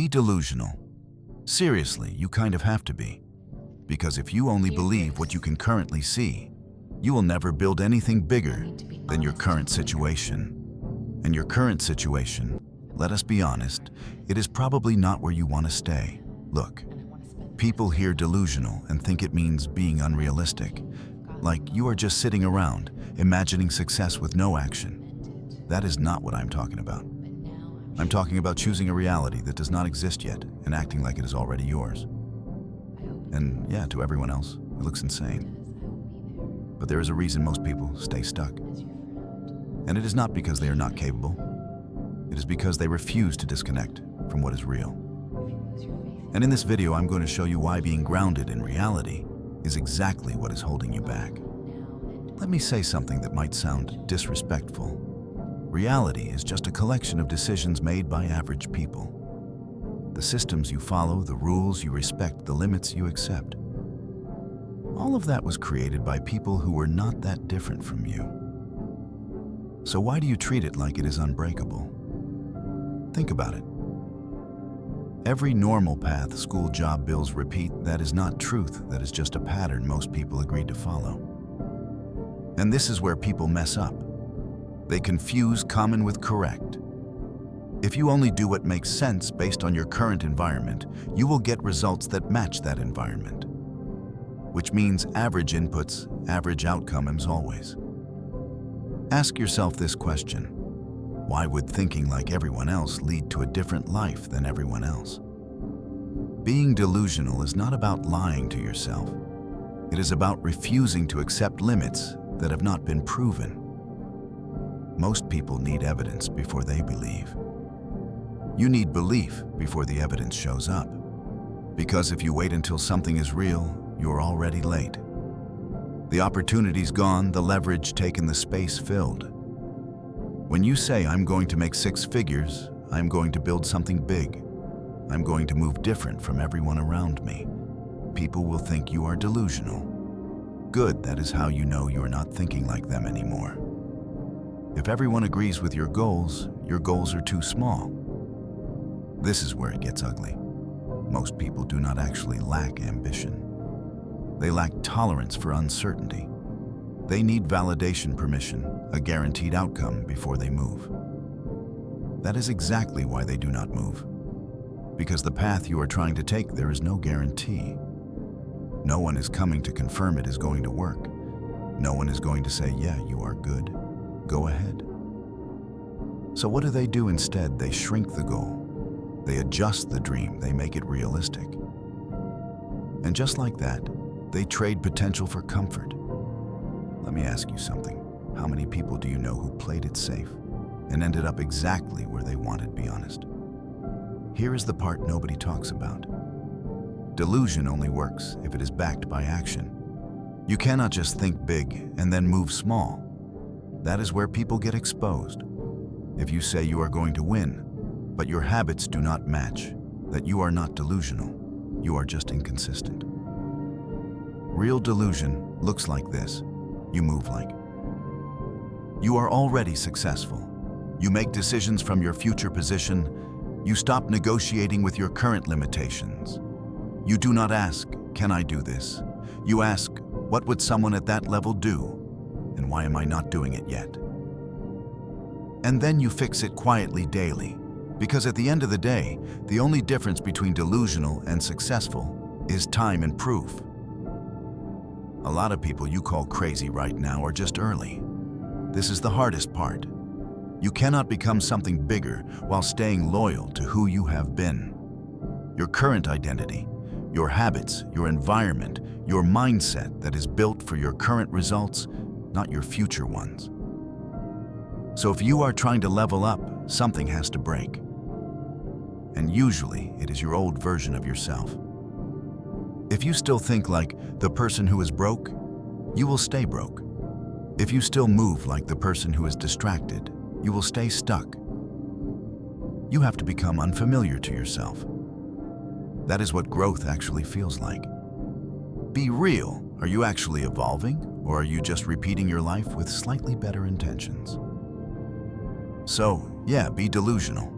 Be delusional. Seriously, you kind of have to be. Because if you only believe what you can currently see, you will never build anything bigger than your current situation. And your current situation, let us be honest, it is probably not where you want to stay. Look, people hear delusional and think it means being unrealistic. Like you are just sitting around, imagining success with no action. That is not what I'm talking about. I'm talking about choosing a reality that does not exist yet and acting like it is already yours. And yeah, to everyone else, it looks insane. But there is a reason most people stay stuck. And it is not because they are not capable. It is because they refuse to disconnect from what is real. And in this video, I'm going to show you why being grounded in reality is exactly what is holding you back. Let me say something that might sound disrespectful. Reality is just a collection of decisions made by average people. The systems you follow, the rules you respect, the limits you accept. All of that was created by people who were not that different from you. So why do you treat it like it is unbreakable? Think about it. Every normal path, school, job, bills, repeat, that is not truth. That is just a pattern most people agreed to follow. And this is where people mess up. They confuse common with correct. If you only do what makes sense based on your current environment, you will get results that match that environment. Which means average inputs, average outcomes always. Ask yourself this question. Why would thinking like everyone else lead to a different life than everyone else? Being delusional is not about lying to yourself. It is about refusing to accept limits that have not been proven. Most people need evidence before they believe. You need belief before the evidence shows up. Because if you wait until something is real, you're already late. The opportunity's gone, the leverage taken, the space filled. When you say, I'm going to make 6 figures, I'm going to build something big, I'm going to move different from everyone around me, people will think you are delusional. Good, that is how you know you're not thinking like them anymore. If everyone agrees with your goals are too small. This is where it gets ugly. Most people do not actually lack ambition. They lack tolerance for uncertainty. They need validation, permission, a guaranteed outcome before they move. That is exactly why they do not move. Because the path you are trying to take, there is no guarantee. No one is coming to confirm it is going to work. No one is going to say, yeah, you are good. Go ahead. So what do instead? They shrink the goal. They adjust the dream. They make it realistic. And just like that, they trade potential for comfort. Let me ask you something. How many people do you know who played it safe and ended up exactly where they wanted, be honest? Here is the part nobody talks about. Delusion only works if it is backed by action. You cannot just think big and then move small. That is where people get exposed. If you say you are going to win, but your habits do not match, that you are not delusional, you are just inconsistent. Real delusion looks like this. You move like. You are already successful. You make decisions from your future position. You stop negotiating with your current limitations. You do not ask, can I do this? You ask, what would someone at that level do? And why am I not doing it yet? And then you fix it quietly daily, because at the end of the day, the only difference between delusional and successful is time and proof. A lot of people you call crazy right now are just early. This is the hardest part. You cannot become something bigger while staying loyal to who you have been. Your current identity, your habits, your environment, your mindset that is built for your current results, not your future ones. So if you are trying to level up, something has to break. And usually it is your old version of yourself. If you still think like the person who is broke, you will stay broke. If you still move like the person who is distracted, you will stay stuck. You have to become unfamiliar to yourself. That is what growth actually feels like. Be real. Are you actually evolving, or are you just repeating your life with slightly better intentions? So, yeah, be delusional.